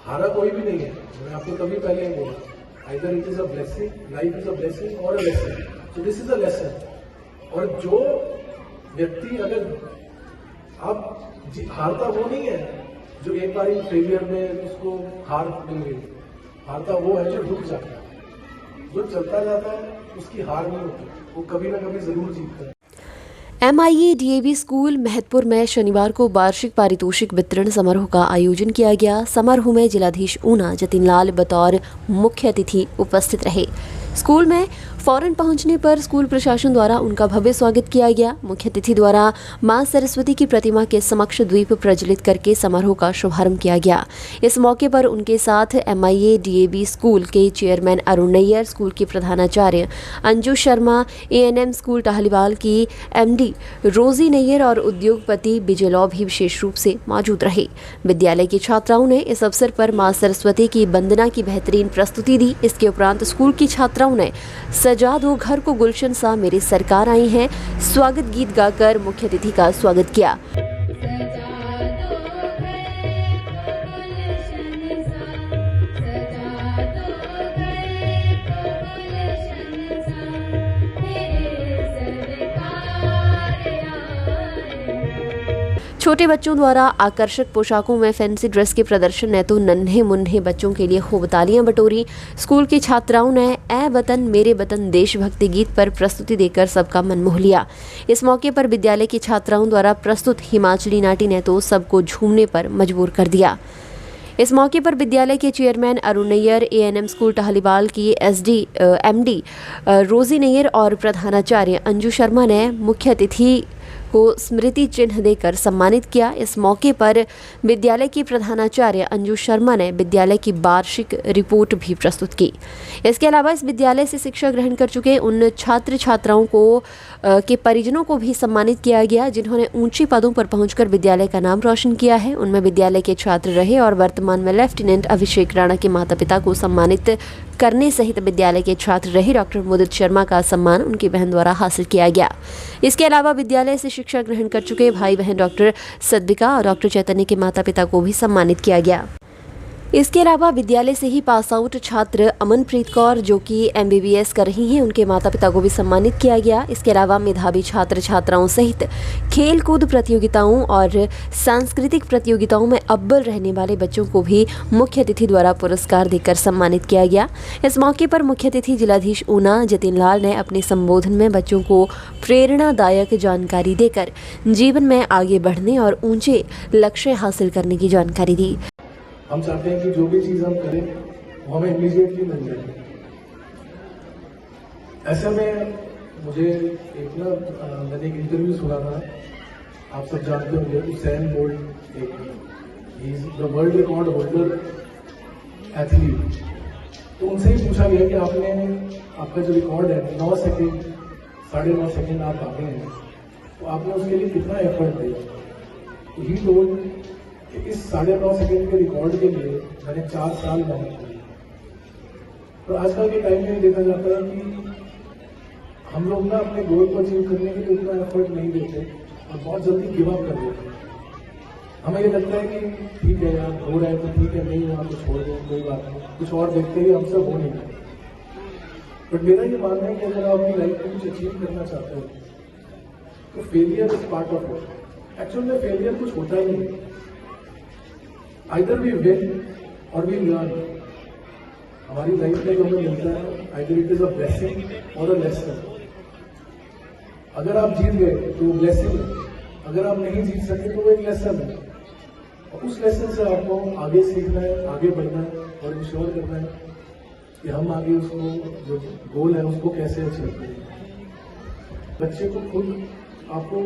हारा कोई भी नहीं है, मैंने आपको कभी पहले ही बोला, either it is a blessing, life is a blessing और a lesson, so this is a lesson. और जो व्यक्ति अगर आप हारता वो नहीं है जो एक बार फेलियर में उसको हार मिल गई, हारता वो है जो रुक जाता है, जो चलता जाता है उसकी हार नहीं होती, वो कभी ना कभी जरूर जीतता है। MIA DAV स्कूल महतपुर में शनिवार को वार्षिक पारितोषिक वितरण समारोह का आयोजन किया गया। समारोह में जिलाधीश ऊना जतिन लाल बतौर मुख्य अतिथि उपस्थित रहे। स्कूल में फौरन पहुंचने पर स्कूल प्रशासन द्वारा उनका भव्य स्वागत किया गया। मुख्य अतिथि द्वारा मां सरस्वती की प्रतिमा के समक्ष द्वीप प्रज्वलित करके समारोह का शुभारंभ किया गया। इस मौके पर उनके साथ MIA DAV स्कूल के चेयरमैन अरुण नैयर, स्कूल की प्रधानाचार्य अंजू शर्मा, ANM स्कूल टाहलीवाल की MD रोजी नैयर और उद्योगपति विजय लॉ भी विशेष रूप से मौजूद रहे। विद्यालय की छात्राओं ने इस अवसर पर मां सरस्वती की वंदना की बेहतरीन प्रस्तुति दी। इसके उपरांत स्कूल की छात्राओं ने सजा दो घर को गुलशन सा मेरी सरकार आई है स्वागत गीत गाकर मुख्य अतिथि का स्वागत किया। छोटे बच्चों द्वारा आकर्षक पोशाकों में फैंसी ड्रेस के प्रदर्शन ने तो नन्हे मुन्ने बच्चों के लिए खूब तालियां बटोरी। स्कूल की छात्राओं ने ए वतन मेरे वतन देशभक्ति गीत पर प्रस्तुति देकर सबका मन मोह लिया। इस मौके पर विद्यालय की छात्राओं द्वारा प्रस्तुत हिमाचली नाटी ने तो सबको झूमने पर मजबूर कर दिया। इस मौके पर विद्यालय के chairman Arun Nayyar, ANM school Tahliwal की MD रोजी नैयर और प्रधानाचार्य अंजू शर्मा ने मुख्य अतिथि को स्मृति चिन्ह देकर सम्मानित किया। इस मौके पर विद्यालय की प्रधानाचार्य अंजू शर्मा ने विद्यालय की वार्षिक रिपोर्ट भी प्रस्तुत की। इसके अलावा इस विद्यालय से शिक्षा ग्रहण कर चुके उन छात्र छात्राओं को के परिजनों को भी सम्मानित किया गया जिन्होंने ऊंचे पदों पर पहुंचकर विद्यालय का नाम रोशन किया है। उनमें विद्यालय के छात्र रहे और वर्तमान में लेफ्टिनेंट अभिषेक राणा के माता पिता को सम्मानित करने सहित विद्यालय के छात्र रहे डॉक्टर मुदित शर्मा का सम्मान उनकी बहन द्वारा हासिल किया गया। इसके अलावा विद्यालय से शिक्षा ग्रहण कर चुके भाई बहन डॉक्टर सद्विका और डॉक्टर चैतन्य के माता पिता को भी सम्मानित किया गया। इसके अलावा विद्यालय से ही पास आउट छात्र अमनप्रीत कौर जो कि MBBS कर रही हैं, उनके माता पिता को भी सम्मानित किया गया। इसके अलावा मेधावी छात्र छात्राओं सहित खेल कूद प्रतियोगिताओं और सांस्कृतिक प्रतियोगिताओं में अव्वल रहने वाले बच्चों को भी मुख्य अतिथि द्वारा पुरस्कार देकर सम्मानित किया गया। इस मौके पर मुख्य अतिथि जिलाधीश ऊना जतिन लाल ने अपने संबोधन में बच्चों को प्रेरणादायक जानकारी देकर जीवन में आगे बढ़ने और ऊंचे लक्ष्य हासिल करने की जानकारी दी। हम चाहते हैं कि जो भी चीज़ हम करें वो हमें इमीडिएटली मिल जाए। ऐसे में मुझे मैंने एक इंटरव्यू सुना था, आप सब जानते होंगे, Usain bolt he is the world record holder athlete. तो उनसे ही पूछा गया कि आपका जो रिकॉर्ड है 9 सेकेंड 9.5 सेकेंड आप भागे हैं, तो आपने उसके लिए कितना एफर्ट दिया। ही टोल्ड इस 9.5 सेकेंड के रिकॉर्ड के लिए मैंने 4 साल मेहनत की। तो आजकल के टाइम में देखा जाता है कि हम लोग ना अपने गोल को अचीव करने के लिए उतना एफर्ट नहीं देते और बहुत जल्दी गिव अप कर देते हैं। हमें ये लगता है कि ठीक है यार, हो रहा है तो ठीक है, नहीं हुआ तो छोड़ दो, कोई बात नहीं, कुछ और देखते ही हमसे हो नहीं पाए। बट मेरा ये मानना है कि अगर आप अपनी लाइफ में कुछ अचीव करना चाहते हो तो failure is part of it. Actual में फेलियर कुछ होता ही नहीं, आइदर वी विन और वी लर्न। हमारी लाइफ में जो हमें मिलता है either it is a blessing और अ लेसन। अगर आप जीत गए तो वो ब्लेसिंग है, अगर आप नहीं जीत सके तो वो एक लेसन है। और उस लेसन से आपको आगे सीखना है, आगे बढ़ना है और इंश्योर करना है कि हम आगे उसको जो गोल है उसको कैसे अचीव करें। बच्चे को खुद आपको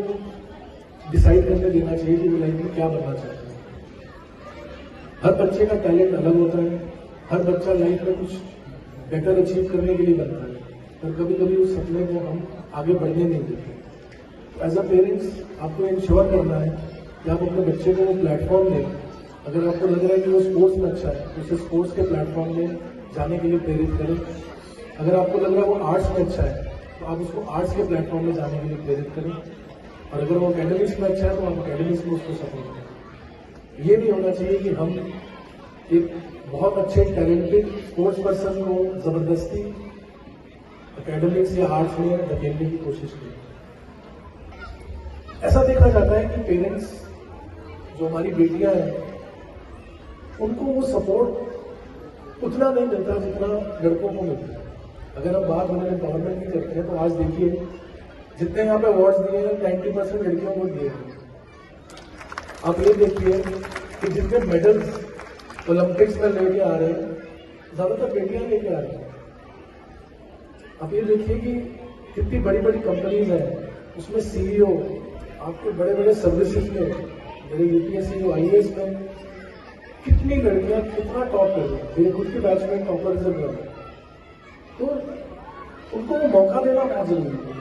डिसाइड करने देना चाहिए कि वो लाइफ में क्या बनना चाहते हैं। हर बच्चे का टैलेंट अलग होता है, हर बच्चा लाइफ में कुछ बेटर अचीव करने के लिए बनता है, पर कभी कभी उस सपने को हम आगे बढ़ने नहीं देते। तो एज अ पेरेंट्स आपको इंश्योर करना है कि आप अपने बच्चे को वो प्लेटफॉर्म दें। अगर आपको लग रहा है कि वो स्पोर्ट्स में अच्छा है तो उसे स्पोर्ट्स के प्लेटफॉर्म में जाने के लिए प्रेरित करें। अगर आपको लग रहा है वो आर्ट्स में अच्छा है तो आप उसको आर्ट्स के प्लेटफॉर्म में जाने के लिए प्रेरित करें। और अगर वो एकेडमिक्स में अच्छा है तो आप एकेडमिक्स में उसको सपोर्ट करें। ये भी होना चाहिए कि हम एक बहुत अच्छे टैलेंटेड स्पोर्ट्स पर्सन को जबरदस्ती एकेडमिक्स या आर्ट्स में धकेलने की कोशिश की। ऐसा देखा जाता है कि पेरेंट्स जो हमारी बेटियां हैं उनको वो सपोर्ट उतना नहीं मिलता जितना लड़कों को मिलता है। अगर हम बात वुमेन एम्पावरमेंट की करते हैं तो आज देखिए जितने यहाँ पे अवार्ड्स दिए हैं 90% लड़कियों को दिए हैं। आप ये देखिए कि जितने मेडल्स ओलंपिक्स में लेके आ रहे हैं ज्यादातर बेटियां लेके आ रही हैं। आप ये देखिए कि कितनी बड़ी बड़ी कंपनीज हैं उसमें सीईओ आपके बड़े बड़े सर्विसेज में मेरे यूपीएससी जो आईएएस में कितनी लड़कियां कितना टॉप कर रही है। मेरे खुद के बैच में टॉपर रिजल्ट रहा तो उनको वो मौका देना बहुत जरूरी है।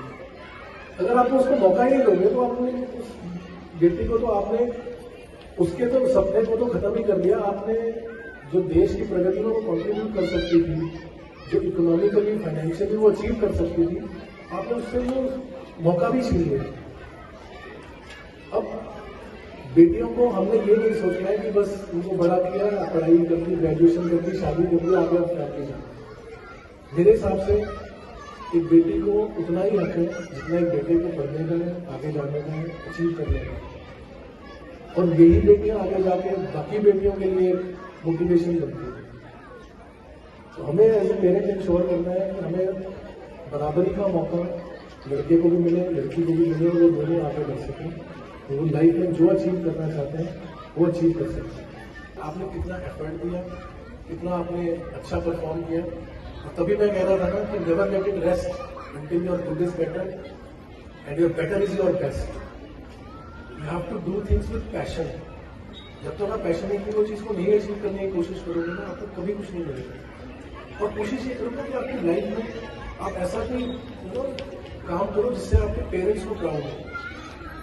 अगर आप उसको मौका ही नहीं दोगे तो आपने उस बेटी को तो आपने उसके तो सपने को तो खत्म ही कर दिया। आपने जो देश की प्रगति में वो कॉन्ट्रीब्यूट कर सकती थी, जो इकोनॉमिकली फाइनेंशियली वो अचीव कर सकती थी, आपने उससे वो मौका भी छीन लिया। अब बेटियों को हमने ये नहीं सोचना है कि बस उनको बड़ा किया, पढ़ाई कर दी, ग्रेजुएशन कर दी, शादी कर दी, आगे अब फैमिली जाए। मेरे हिसाब से एक बेटी को उतना ही हक है जितना एक बेटे को पढ़ने का है, आगे जाने का है, अचीव करने का है। और यही बेटियां आगे जाके बाकी बेटियों के लिए मोटिवेशन बनती है। तो हमें एज ए पेरेंट इंश्योर करना है कि हमें बराबरी का मौका लड़के को भी मिले, लड़की को भी मिले और वो दोनों आगे बढ़ सकें। तो वो लाइफ में जो अचीव करना चाहते हैं वो अचीव कर सकते हैं। आपने कितना एफर्ट दिया, कितना आपने अच्छा परफॉर्म किया। और तभी मैं कह रहा था ना कि never let it rest until your good is better and your better is your best. You have to do things with passion. जब तक आप पैशन की वो चीज को नहीं अचीव करने की कोशिश करोगे ना, आपको कभी कुछ नहीं मिलेगा। और कोशिश ये करोगे कि आपकी लाइफ में आप ऐसा कोई काम करो जिससे आपके पेरेंट्स को प्राउड हो।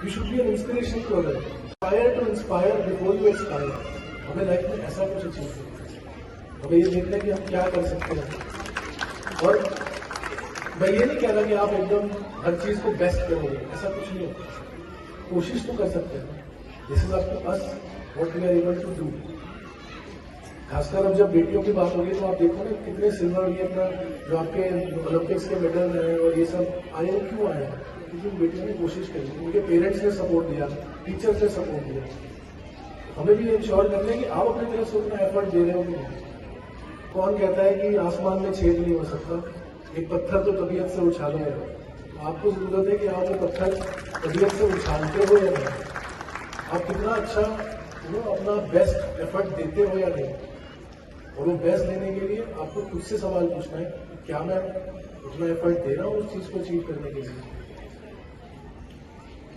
You should be an inspiration to other, inspire to inspire before you expire. हमें लाइफ में ऐसा कुछ अचीव करना है। हमें ये देखना है कि हम क्या कर सकते हैं। और मैं ये नहीं कह रहा कि आप एकदम हर चीज को बेस्ट करोगे, ऐसा कुछ नहीं है। कोशिश तो कर सकते हैं। This is up to us what we are able to do. खासकर अब जब बेटियों की बात होगी तो आप देखो ना कितने सिल्वर ये अपना जो आपके ओलंपिक्स के मेडल हैं और ये सब आए वो क्यों आए, क्योंकि बेटियों ने कोशिश करी, उनके पेरेंट्स ने सपोर्ट दिया, टीचर्स ने सपोर्ट दिया। हमें भी इंश्योर करना है कि आप अपनी तरफ से उतना एफर्ट दे रहे हो कि नहीं। कौन कहता है कि आसमान में छेद नहीं हो सकता, एक पत्थर तो तबीयत से उछाला है। तो आपको जरूरत है कि आप वो पत्थर तबीयत से उछालते हो या नहीं, आप कितना अच्छा अपना बेस्ट एफर्ट देते हो या नहीं। और वो बेस्ट देने के लिए आपको खुद से सवाल पूछना है कि क्या मैं उतना एफर्ट दे रहा हूं उस चीज को अचीव करने के लिए।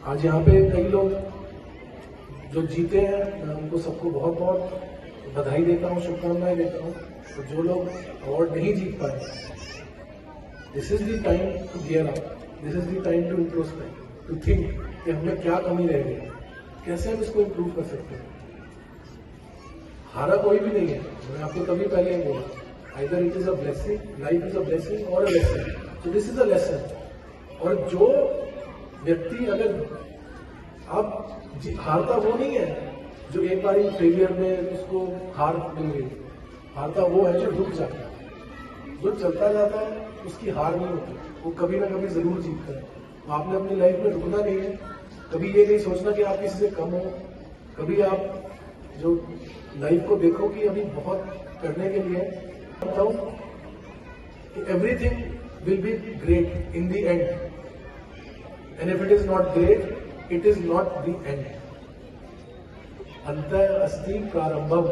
आज यहाँ पे कई लोग जो जीते हैं, मैं उनको सबको बहुत बहुत बधाई देता हूँ, शुभकामनाएं देता हूँ। तो जो लोग अवार्ड नहीं जीत पाए, this is the time to gear up, this is the time to introspect, to think कि हमें क्या कमी रह गई, कैसे हम इसको इम्प्रूव कर सकते हैं। हारा कोई भी नहीं है, मैं आपको तभी पहले ही बोला, either it is a blessing, life is a blessing और अ लेसन। तो दिस इज अ लेसन। और जो व्यक्ति अगर आप हारता वो नहीं है जो एक बार फेलियर में उसको हार मिल गई, हारता वो है जो रुक जाता है। जो चलता जाता है उसकी हार नहीं होती, वो कभी ना कभी जरूर जीतता है। तो आपने अपनी लाइफ में रुकना नहीं है, कभी ये नहीं सोचना कि आप किसी से कम हो। कभी आप जो लाइफ को देखो कि अभी बहुत करने के लिए बताऊं कि everything will be great in the end, and if it is not great it is not the end. अंतः अस्ति प्रारंभम,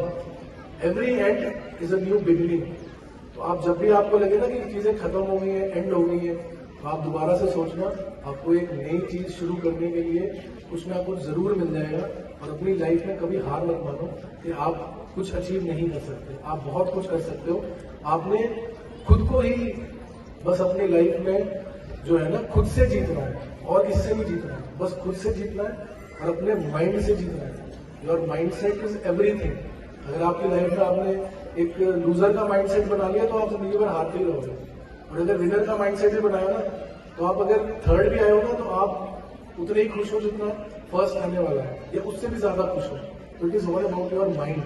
every end is a new beginning. तो आप जब भी आपको लगे ना कि चीजें खत्म हो गई है, एंड हो गई है, तो आप दोबारा से सोचना, आपको एक नई चीज शुरू करने के लिए कुछ ना कुछ जरूर मिल जाएगा। और अपनी लाइफ में कभी हार मत मानो कि आप कुछ अचीव नहीं कर सकते, आप बहुत कुछ कर सकते हो। आपने खुद को ही बस अपनी लाइफ में जो है ना खुद से जीतना है, और किससे नहीं जीतना है, बस खुद से जीतना है और अपने माइंड से जीतना है। Your mind set is everything. अगर आपकी लाइफ में आपने एक लूजर का माइंड सेट बना लिया तो आप जिंदगी भर हारते ही रहोगे। और अगर विनर का माइंड सेट भी बनाया ना, तो आप अगर थर्ड भी आए हो ना तो आप उतने ही खुश हो जितना फर्स्ट आने वाला है, या उससे भी ज्यादा खुश हो। तो it is all about your mind.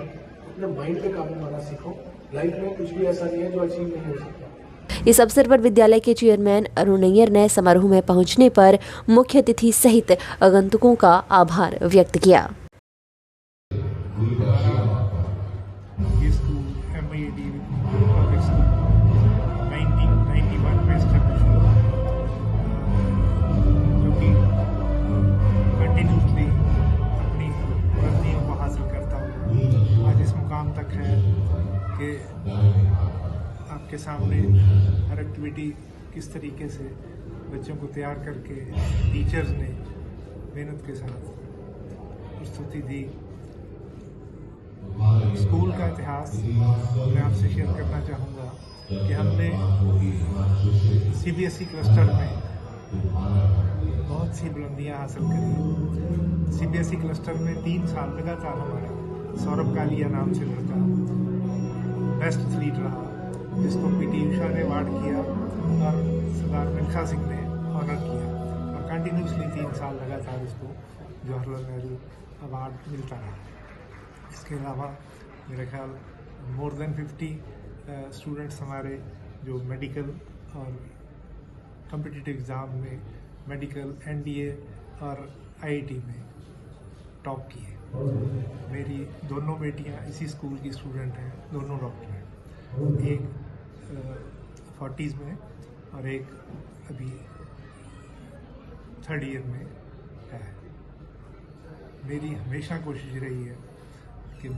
अपने माइंड पे काबू पाना सीखो। लाइफ में कुछ भी ऐसा नहीं है जो अचीव नहीं हो सकता। इस अवसर पर विद्यालय के चेयरमैन अरुण नैयर ने समारोह में पहुंचने पर मुख्य अतिथि सहित आगंतुकों का आभार व्यक्त किया। ये स्कूल MIAD पब्लिक स्कूल 1991 में एस्टैब्लिश हुआ, जो कि कंटिन्यूसली अपनी बुलंदियों को हासिल करता हुआ आज इस मुकाम तक है कि आपके सामने हर एक्टिविटी किस तरीके से बच्चों को तैयार करके टीचर्स ने मेहनत के साथ प्रस्तुति दी। स्कूल का इतिहास मैं आपसे शेयर करना चाहूँगा कि हमने CBSE क्लस्टर में बहुत सी बुलंदियाँ हासिल करी। CBSE क्लस्टर में 3 साल लगातार हमारा सौरभ कालिया नाम से लड़का बेस्ट एथलीट रहा, जिसको PT उषा ने अवार्ड किया और सरदार मिल्खा सिंह ने ऑनर किया, और कंटिन्यूसली 3 साल लगातार उसको जवाहरलाल नेहरू अवार्ड मिलता रहा। इसके अलावा मेरा ख्याल मोर देन 50 स्टूडेंट्स हमारे जो मेडिकल और कॉम्पिटिटिव एग्ज़ाम में मेडिकल NDA और IIT में टॉप किए। मेरी दोनों बेटियां इसी स्कूल की स्टूडेंट हैं, दोनों डॉक्टर हैं, एक 40s में और एक अभी 3rd ईयर में है। मेरी हमेशा कोशिश रही है कि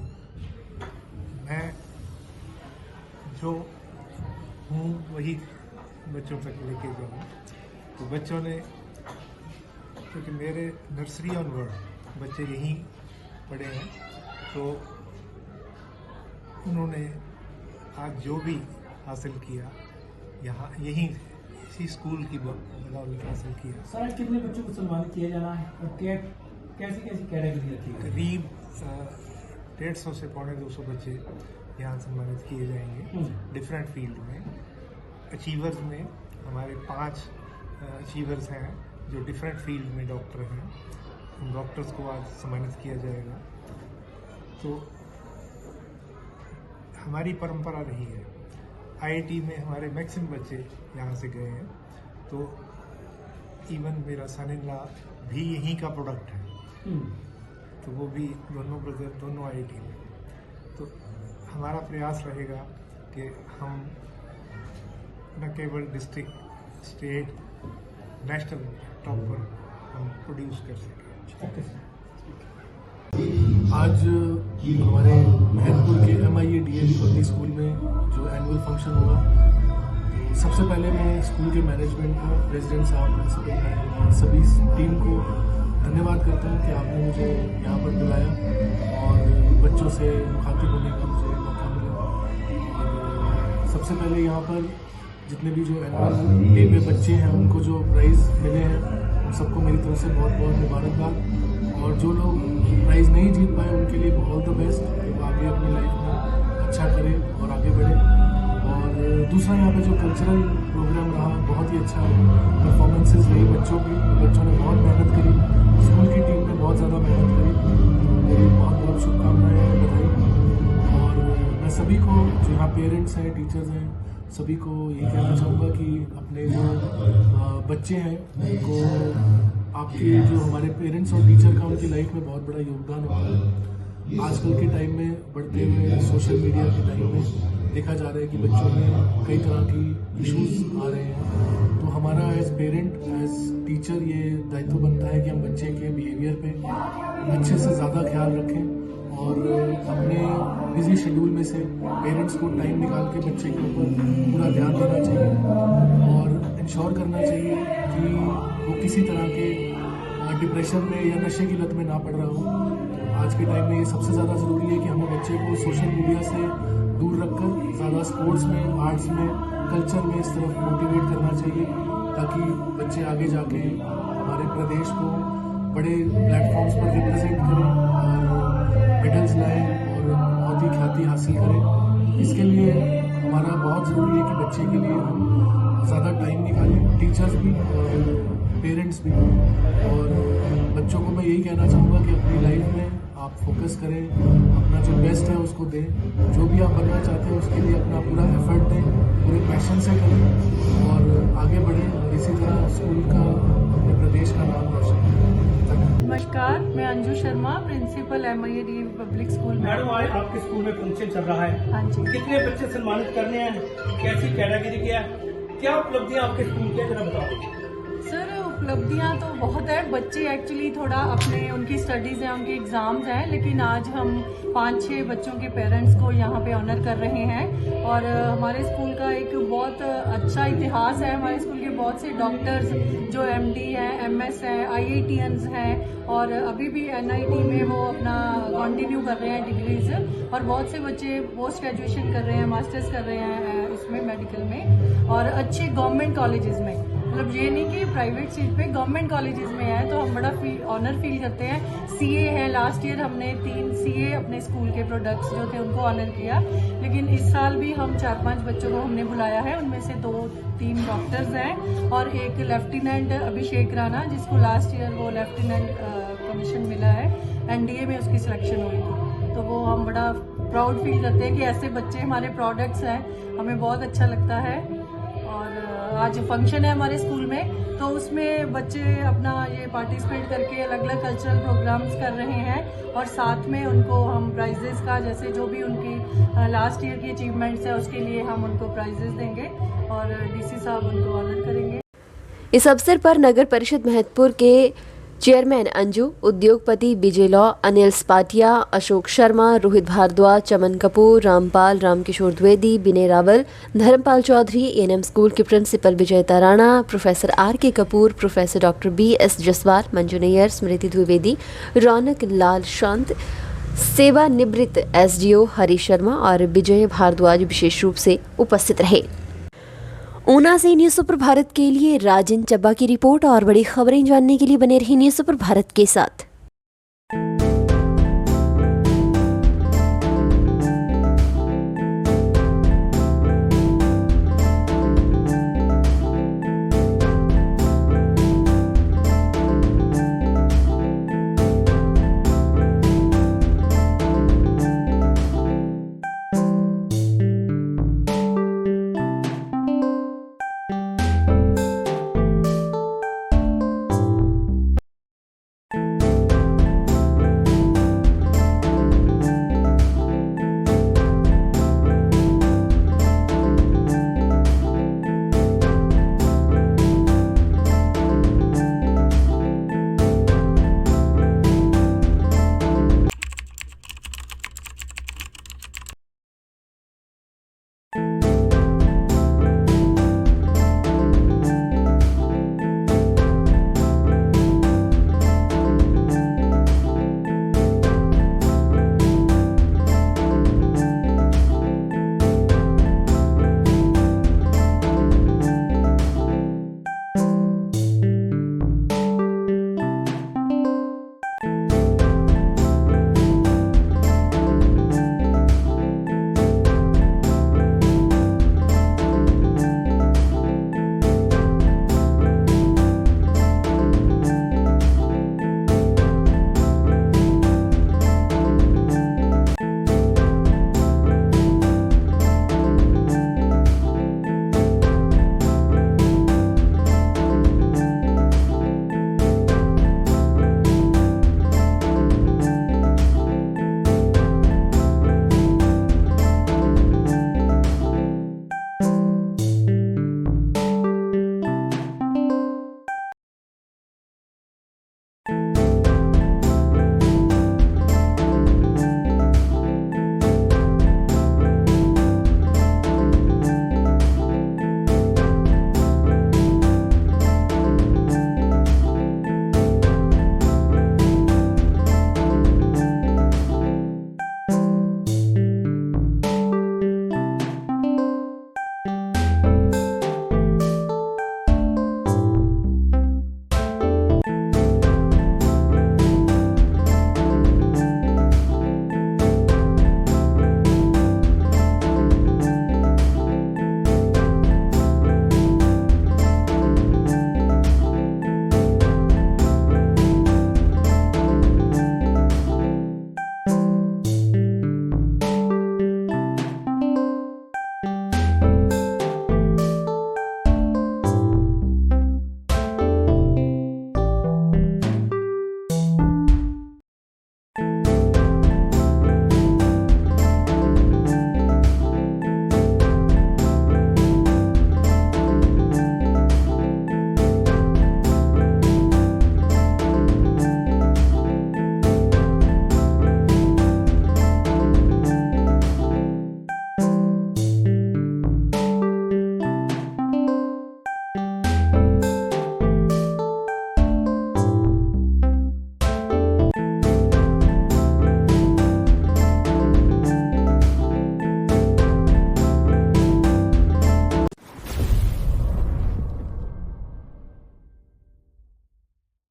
मैं जो हूँ वही बच्चों तक लेके जाऊँ। तो बच्चों ने, क्योंकि मेरे नर्सरी ऑनवर्ड बच्चे यहीं पढ़े हैं, तो उन्होंने आज जो भी हासिल किया यहाँ यहीं इसी स्कूल की बदौलत हासिल किया। सर, आज कितने बच्चों को सम्मानित किया जाना है और कैसी कैसी कैटेगरी रखी है? करीब 150 से 250 बच्चे यहाँ सम्मानित किए जाएंगे डिफरेंट फील्ड में। अचीवर्स में हमारे 5 अचीवर्स हैं जो डिफरेंट फील्ड में डॉक्टर हैं, उन डॉक्टर्स को आज सम्मानित किया जाएगा। तो हमारी परंपरा रही है, IIT में हमारे मैक्सिमम बच्चे यहाँ से गए हैं, तो इवन मेरा सन इन लॉ भी यहीं का प्रोडक्ट है, तो वो भी दोनों ब्रदर दोनों IIT में। तो हमारा प्रयास रहेगा कि हम न केवल डिस्ट्रिक्ट, स्टेट, नेशनल टॉप पर हम प्रोड्यूस कर सकें। आज हमारे महतपुर के MIADL पब्लिक स्कूल में जो एनुअल फंक्शन हुआ, सबसे पहले मैं स्कूल के मैनेजमेंट को, प्रेसिडेंट साहब, प्रिंसिपल, सभी टीम को धन्यवाद करता हूँ कि आपने मुझे यहाँ पर बुलाया और बच्चों से मुखातिब होने का मुझे मौका मिला। और सबसे पहले यहाँ पर जितने भी जो एनुअल डे में बच्चे हैं उनको जो प्राइज़ मिले हैं उन सबको मेरी तरफ से बहुत बहुत मुबारकबाद। और जो लोग प्राइज़ नहीं जीत पाए उनके लिए ऑल द बेस्ट, वो आगे अपनी लाइफ में अच्छा करें और आगे बढ़े। और दूसरा यहाँ पे जो कल्चरल प्रोग्राम रहा, बहुत ही अच्छा परफॉर्मेंसेस रही बच्चों की, बच्चों ने बहुत मेहनत करी, स्कूल की टीम ने बहुत ज़्यादा मेहनत करी, मेरी बहुत बहुत शुभकामनाएं, बधाई। और मैं सभी को जो यहाँ पेरेंट्स हैं, टीचर्स हैं, सभी को ये कहना चाहूँगा कि अपने जो बच्चे हैं उनको, आपके जो हमारे पेरेंट्स और टीचर का उनकी लाइफ में बहुत बड़ा योगदान होता है। आजकल के टाइम में, बढ़ते हुए सोशल मीडिया के टाइम में देखा जा रहा है कि बच्चों में कई तरह की इश्यूज आ रहे हैं। तो हमारा एज पेरेंट, एज टीचर ये दायित्व बनता है कि हम बच्चे के बिहेवियर पे अच्छे से ज़्यादा ख्याल रखें और अपने बिजी शेड्यूल में से पेरेंट्स को टाइम निकाल के बच्चे के ऊपर पूरा ध्यान देना चाहिए और इंश्योर करना चाहिए कि वो किसी तरह के डिप्रेशन में या नशे की लत में ना पड़ रहा हो। आज के टाइम में ये सबसे ज़्यादा ज़रूरी है कि हमें बच्चे को सोशल मीडिया से दूर रखकर ज़्यादा स्पोर्ट्स में, आर्ट्स में, कल्चर में इस तरफ मोटिवेट करना चाहिए, ताकि बच्चे आगे जाके हमारे प्रदेश को बड़े प्लेटफॉर्म्स पर रिप्रेजेंट करें और मेडल्स लाएँ और बहुत ही ख्याति हासिल करें। इसके लिए हमारा बहुत ज़रूरी है कि बच्चे के लिए हम ज़्यादा टाइम निकालें, टीचर्स भी और पेरेंट्स भी। और बच्चों को मैं यही कहना चाहूँगा कि अपनी लाइफ में आप फोकस करें, अपना जो बेस्ट है उसको दें, जो भी आप बनना चाहते हैं उसके लिए अपना पूरा एफर्ट दें, पूरे पैशन से करें और आगे बढ़ें। इसी तरह स्कूल का, अपने प्रदेश का नाम रोशन करें। नमस्कार, मैं Anju Sharma, principal MIAD public school में। मैडम, आज आपके स्कूल में फंक्शन चल रहा है। हाँ जी। कितने बच्चे सम्मानित करने हैं, कैसी कैटेगरी के हैं, क्या उपलब्धियां आपके स्कूल की, जरा बताओ। सर, उपलब्धियां तो बहुत है। बच्चे एक्चुअली थोड़ा अपने, उनकी स्टडीज़ हैं, उनके एग्ज़ाम्स हैं, लेकिन आज हम 5-6 बच्चों के पेरेंट्स को यहाँ पे ऑनर कर रहे हैं। और हमारे स्कूल का एक बहुत अच्छा इतिहास है। हमारे स्कूल के बहुत से डॉक्टर्स जो MD हैं, MS हैं, IITians हैं और अभी भी NIT में वो अपना कंटिन्यू कर रहे हैं डिग्रीज। और बहुत से बच्चे पोस्ट ग्रेजुएशन कर रहे हैं, मास्टर्स कर रहे हैं उसमें, मेडिकल में, और अच्छे गवर्नमेंट कॉलेजेस में। मतलब ये नहीं कि प्राइवेट सीट पे, गवर्नमेंट कॉलेजेस में है, तो हम बड़ा ऑनर फील करते हैं। CA है, लास्ट ईयर हमने 3 CA अपने स्कूल के प्रोडक्ट्स जो थे उनको ऑनर किया, लेकिन इस साल भी हम 4-5 बच्चों को हमने बुलाया है। उनमें से 2-3 डॉक्टर्स हैं और एक लेफ्टिनेंट अभिषेक राणा, जिसको लास्ट ईयर वो लेफ्टिनेंट कमीशन मिला है, NDA में उसकी सिलेक्शन हुई थी। तो वो हम बड़ा प्राउड फील करते हैं कि ऐसे बच्चे हमारे प्रोडक्ट्स हैं, हमें बहुत अच्छा लगता है। और आज फंक्शन है हमारे स्कूल में, तो उसमें बच्चे अपना ये पार्टिसिपेट करके अलग अलग कल्चरल प्रोग्राम्स कर रहे हैं और साथ में उनको हम प्राइजेस का, जैसे जो भी उनकी लास्ट ईयर की अचीवमेंट्स है उसके लिए हम उनको प्राइजेस देंगे और DC साहब उनको ऑनर करेंगे। इस अवसर पर नगर परिषद महतपुर के चेयरमैन अंजू, उद्योगपति विजय लॉ, अनिल स्पाटिया, अशोक शर्मा, रोहित भारद्वाज, चमन कपूर, रामपाल, रामकिशोर द्विवेदी, विनय रावल, धर्मपाल चौधरी, ANM स्कूल के principal Vijay Tarana, professor RK Kapoor, professor doctor BS Jaswal, Manju Nayyar, Smriti Dwivedi, Raunak Lal Shant, सेवानिवृत्त SDO हरीश शर्मा और विजय भारद्वाज विशेष रूप से उपस्थित रहे। ऊना से न्यूज़ सुपर भारत के लिए राजन चब्बा की रिपोर्ट। और बड़ी खबरें जानने के लिए बने रही न्यूज़ सुपर भारत के साथ।